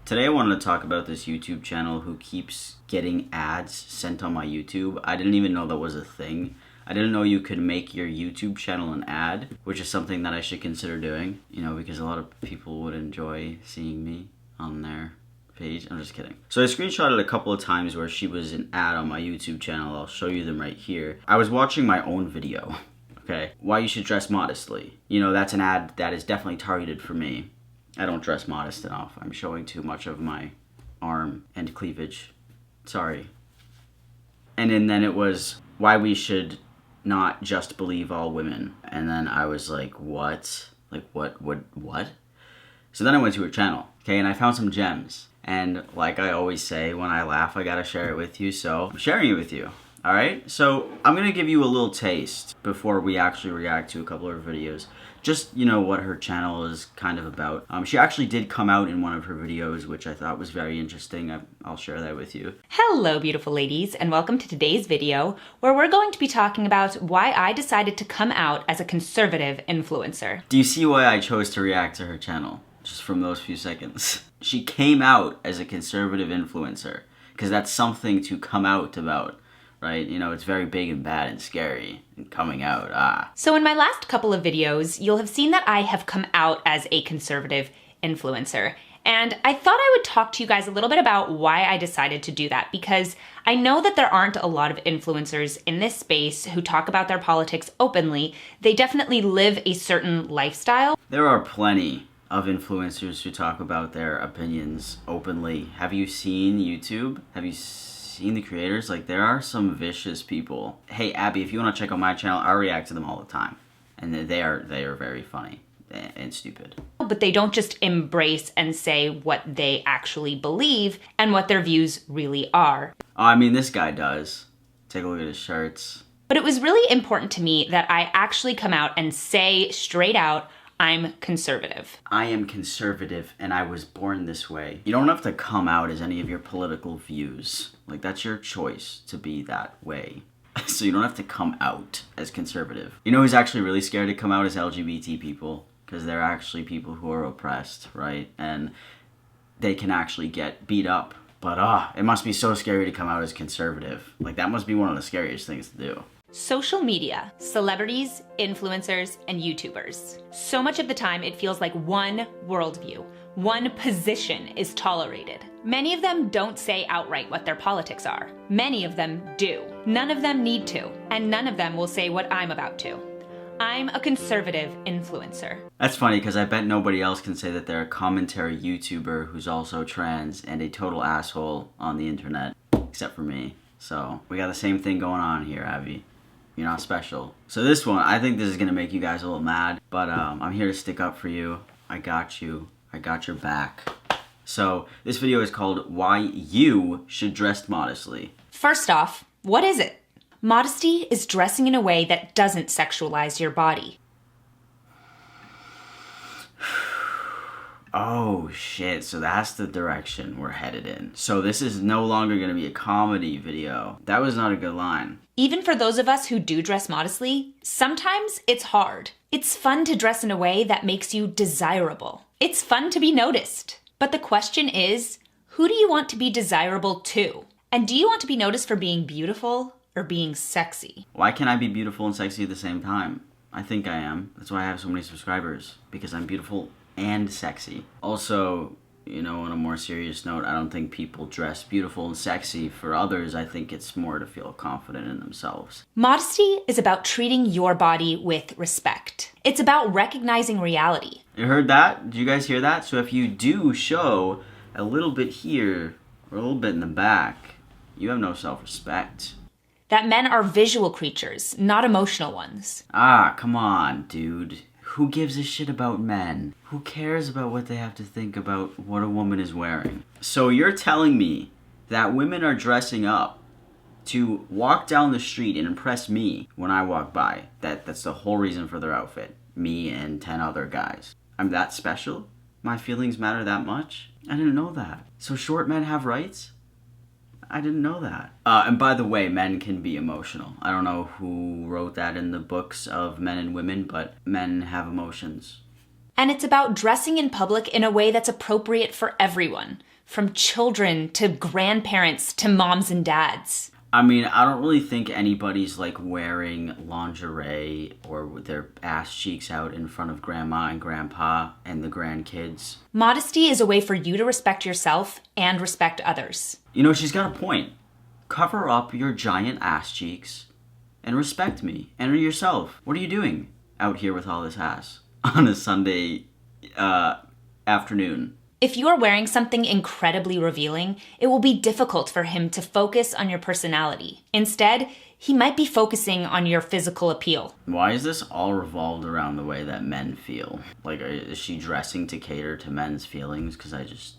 Today I wanted to talk about this YouTube channel who keeps getting ads sent on my YouTube. I didn't even know that was a thing. I didn't know you could make your YouTube channel an ad, which is something that I should consider doing, because a lot of people would enjoy seeing me on their page. I'm just kidding. So I screenshotted a couple of times where she was an ad on my YouTube channel. I'll show you them right here. I was watching my own video, okay? Why you should dress modestly. That's an ad that is definitely targeted for me. I don't dress modest enough. I'm showing too much of my arm and cleavage. Sorry. And then it was why we should not just believe all women. And then I was like, what? Like, what? So then I went to her channel, okay, and I found some gems. And like I always say, when I laugh, I gotta share it with you, so I'm sharing it with you. All right, so I'm gonna give you a little taste before we actually react to a couple of her videos. Just, what her channel is kind of about. She actually did come out in one of her videos, which I thought was very interesting. I'll share that with you. Hello, beautiful ladies, and welcome to today's video, where we're going to be talking about why I decided to come out as a conservative influencer. Do you see why I chose to react to her channel? Just from those few seconds. She came out as a conservative influencer, because that's something to come out about. Right? It's very big and bad and scary and coming out. So in my last couple of videos, you'll have seen that I have come out as a conservative influencer. And I thought I would talk to you guys a little bit about why I decided to do that, because I know that there aren't a lot of influencers in this space who talk about their politics openly. They definitely live a certain lifestyle. There are plenty of influencers who talk about their opinions openly. Have you seen YouTube? Have you seen the creators? Like, there are some vicious people. Hey Abby, if you want to check out my channel, I react to them all the time, and they are very funny and stupid. But they don't just embrace and say what they actually believe and what their views really are. I mean, this guy does. Take a look at his shirts. But it was really important to me that I actually come out and say straight out, I'm conservative. I am conservative, and I was born this way. You don't have to come out as any of your political views. Like, that's your choice to be that way. So you don't have to come out as conservative. Who's actually really scared to come out as LGBT people? Because they're actually people who are oppressed, right? And they can actually get beat up. But it must be so scary to come out as conservative. Like, that must be one of the scariest things to do. Social media, celebrities, influencers, and YouTubers. So much of the time it feels like one worldview, one position is tolerated. Many of them don't say outright what their politics are. Many of them do. None of them need to, and none of them will say what I'm about to. I'm a conservative influencer. That's funny, because I bet nobody else can say that they're a commentary YouTuber who's also trans and a total asshole on the internet, except for me. So we got the same thing going on here, Abby. You're not special. So this one, I think this is gonna make you guys a little mad, but I'm here to stick up for you. I got you. I got your back. So this video is called Why You Should Dress Modestly. First off, what is it? Modesty is dressing in a way that doesn't sexualize your body. Oh shit, so that's the direction we're headed in. So this is no longer gonna be a comedy video. That was not a good line. Even for those of us who do dress modestly, sometimes it's hard. It's fun to dress in a way that makes you desirable. It's fun to be noticed. But the question is, who do you want to be desirable to? And do you want to be noticed for being beautiful or being sexy? Why can't I be beautiful and sexy at the same time? I think I am. That's why I have so many subscribers, because I'm beautiful and sexy. Also, on a more serious note, I don't think people dress beautiful and sexy for others. I think it's more to feel confident in themselves. Modesty is about treating your body with respect. It's about recognizing reality. You heard that? Did you guys hear that? So if you do show a little bit here or a little bit in the back, you have no self-respect. That men are visual creatures, not emotional ones. Come on, dude. Who gives a shit about men? Who cares about what they have to think about what a woman is wearing? So you're telling me that women are dressing up to walk down the street and impress me when I walk by? That's the whole reason for their outfit. Me and 10 other guys. I'm that special? My feelings matter that much? I didn't know that. So short men have rights? I didn't know that. And by the way, men can be emotional. I don't know who wrote that in the books of men and women, but men have emotions. And it's about dressing in public in a way that's appropriate for everyone. from children to grandparents to moms and dads. I mean, I don't really think anybody's like wearing lingerie or with their ass cheeks out in front of grandma and grandpa and the grandkids. Modesty is a way for you to respect yourself and respect others. You know, she's got a point. Cover up your giant ass cheeks and respect me and yourself. What are you doing out here with all this ass on a Sunday afternoon? If you are wearing something incredibly revealing, it will be difficult for him to focus on your personality. Instead, he might be focusing on your physical appeal. Why is this all revolved around the way that men feel? Like, is she dressing to cater to men's feelings? Because I just...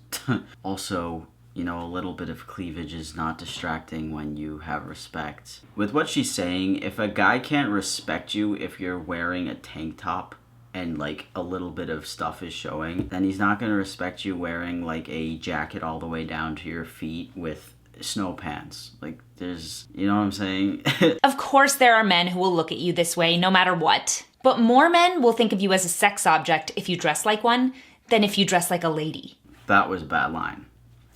Also, you know, a little bit of cleavage is not distracting when you have respect. With what she's saying, if a guy can't respect you if you're wearing a tank top, and like a little bit of stuff is showing, then he's not going to respect you wearing like a jacket all the way down to your feet with snow pants. Like, there's, you know what I'm saying? Of course there are men who will look at you this way no matter what. But more men will think of you as a sex object if you dress like one than if you dress like a lady. That was a bad line.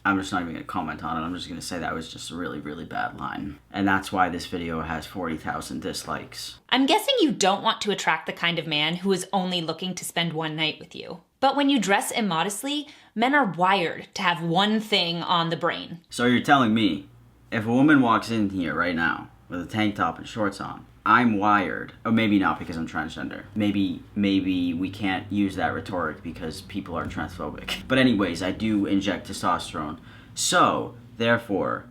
I'm just not even going to comment on it. I'm just going to say that was just a really, really bad line. And that's why this video has 40,000 dislikes. I'm guessing you don't want to attract the kind of man who is only looking to spend one night with you. But when you dress immodestly, men are wired to have one thing on the brain. So you're telling me, if a woman walks in here right now with a tank top and shorts on, I'm wired, or maybe not because I'm transgender. Maybe we can't use that rhetoric because people are transphobic. But anyways, I do inject testosterone. So, therefore,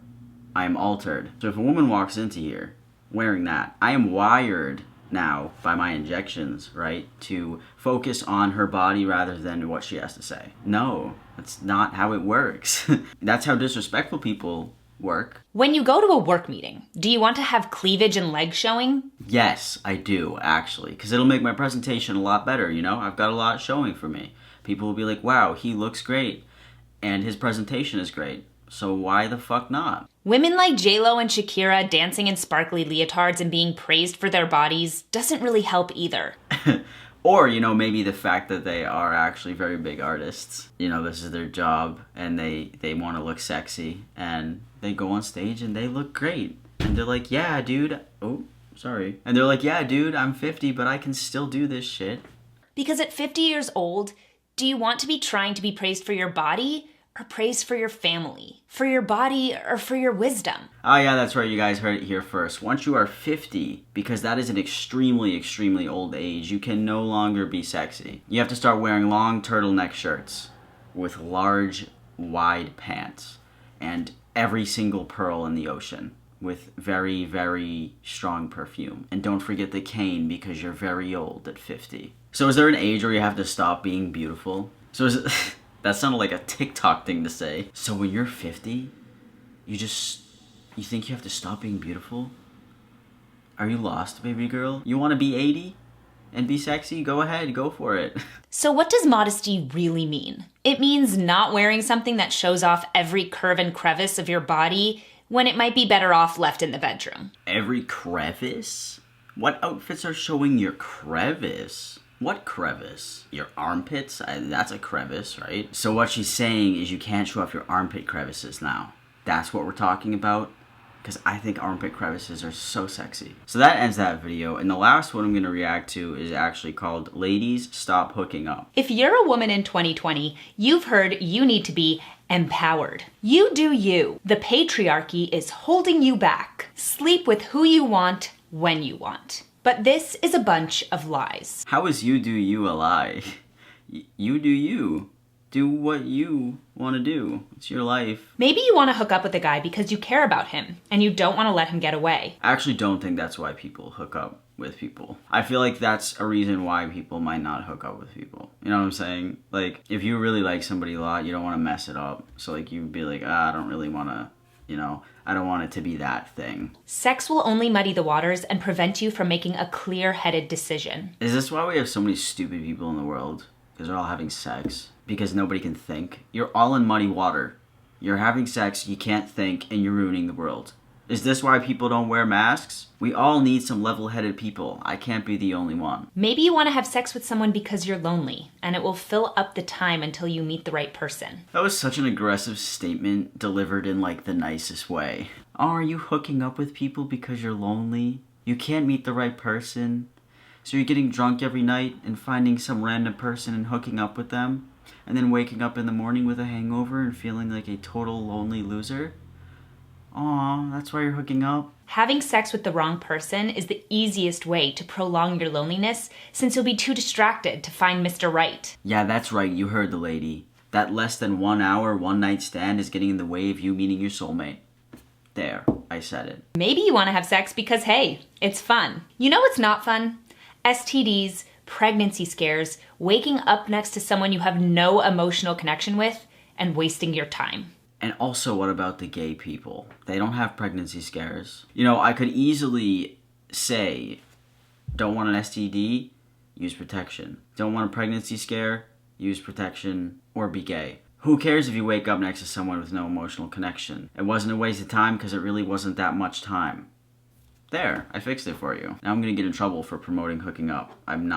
I'm altered. So if a woman walks into here wearing that, I am wired now by my injections, right, to focus on her body rather than what she has to say. No, that's not how it works. That's how disrespectful people work. When you go to a work meeting, do you want to have cleavage and legs showing? Yes, I do, actually, because it'll make my presentation a lot better, you know? I've got a lot showing for me. People will be like, wow, he looks great, and his presentation is great, so why the fuck not? Women like J-Lo and Shakira dancing in sparkly leotards and being praised for their bodies doesn't really help either. Or, you know, maybe the fact that they are actually very big artists. You know, this is their job, and they want to look sexy, and they go on stage and they look great. And they're like, yeah, dude. Oh, sorry. And they're like, yeah, dude, I'm 50, but I can still do this shit. Because at 50 years old, do you want to be trying to be praised for your body or praised for your family? For your body or for your wisdom? Oh yeah, that's right, you guys heard it here first. Once you are 50, because that is an extremely, extremely old age, you can no longer be sexy. You have to start wearing long turtleneck shirts with large, wide pants and every single pearl in the ocean with very, very strong perfume. And don't forget the cane because you're very old at 50. So is there an age where you have to stop being beautiful? So is it... That sounded like a TikTok thing to say. So when you're 50, you think you have to stop being beautiful? Are you lost, baby girl? You want to be 80 and be sexy? Go ahead, go for it. So what does modesty really mean? It means not wearing something that shows off every curve and crevice of your body when it might be better off left in the bedroom. Every crevice? What outfits are showing your crevice? What crevice? Your armpits? That's a crevice, right? So what she's saying is you can't show off your armpit crevices now. That's what we're talking about? Because I think armpit crevices are so sexy. So that ends that video, and the last one I'm going to react to is actually called Ladies Stop Hooking Up. If you're a woman in 2020, you've heard you need to be empowered. You do you. The patriarchy is holding you back. Sleep with who you want, when you want. But this is a bunch of lies. How is you do you a lie? You do you. Do what you want to do. It's your life. Maybe you want to hook up with a guy because you care about him and you don't want to let him get away. I actually don't think that's why people hook up with people. I feel like that's a reason why people might not hook up with people. You know what I'm saying? Like, if you really like somebody a lot, you don't want to mess it up. So, like, you'd be like, I don't really want to, you know, I don't want it to be that thing. Sex will only muddy the waters and prevent you from making a clear-headed decision. Is this why we have so many stupid people in the world? Because they're all having sex? Because nobody can think? You're all in muddy water. You're having sex, you can't think, and you're ruining the world. Is this why people don't wear masks? We all need some level-headed people. I can't be the only one. Maybe you want to have sex with someone because you're lonely, and it will fill up the time until you meet the right person. That was such an aggressive statement delivered in like the nicest way. Oh, are you hooking up with people because you're lonely? You can't meet the right person? So you're getting drunk every night and finding some random person and hooking up with them? And then waking up in the morning with a hangover and feeling like a total lonely loser? Aw, that's why you're hooking up? Having sex with the wrong person is the easiest way to prolong your loneliness, since you'll be too distracted to find Mr. Right. Yeah, that's right, you heard the lady. That less than 1 hour, one night stand is getting in the way of you meeting your soulmate. There, I said it. Maybe you want to have sex because, hey, it's fun. You know what's not fun? STDs, pregnancy scares, waking up next to someone you have no emotional connection with, and wasting your time. And also, what about the gay people? They don't have pregnancy scares. You know, I could easily say, don't want an STD? Use protection. Don't want a pregnancy scare? Use protection, or be gay. Who cares if you wake up next to someone with no emotional connection? It wasn't a waste of time because it really wasn't that much time. There, I fixed it for you. Now I'm gonna get in trouble for promoting hooking up. I'm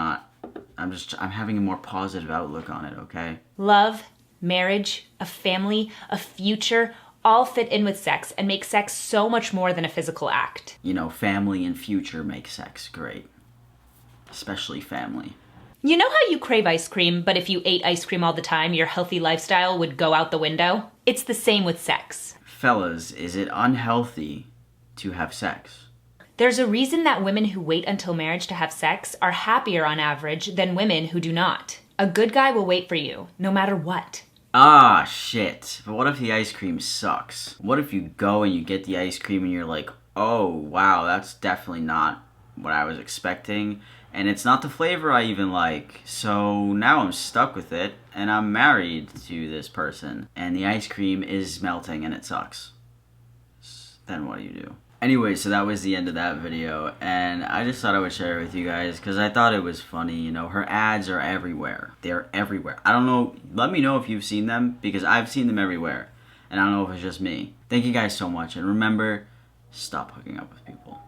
having a more positive outlook on it, okay? Love, marriage, a family, a future, all fit in with sex and make sex so much more than a physical act. You know, family and future make sex great. Especially family. You know how you crave ice cream, but if you ate ice cream all the time, your healthy lifestyle would go out the window? It's the same with sex. Fellas, is it unhealthy to have sex? There's a reason that women who wait until marriage to have sex are happier on average than women who do not. A good guy will wait for you, no matter what. Ah, shit. But what if the ice cream sucks? What if you go and you get the ice cream and you're like, oh, wow, that's definitely not what I was expecting. And it's not the flavor I even like. So now I'm stuck with it and I'm married to this person. And the ice cream is melting and it sucks. Then what do you do? Anyway, so that was the end of that video, and I just thought I would share it with you guys because I thought it was funny. You know, her ads are everywhere. They're everywhere. I don't know. Let me know if you've seen them because I've seen them everywhere, and I don't know if it's just me. Thank you guys so much, and remember, stop hooking up with people.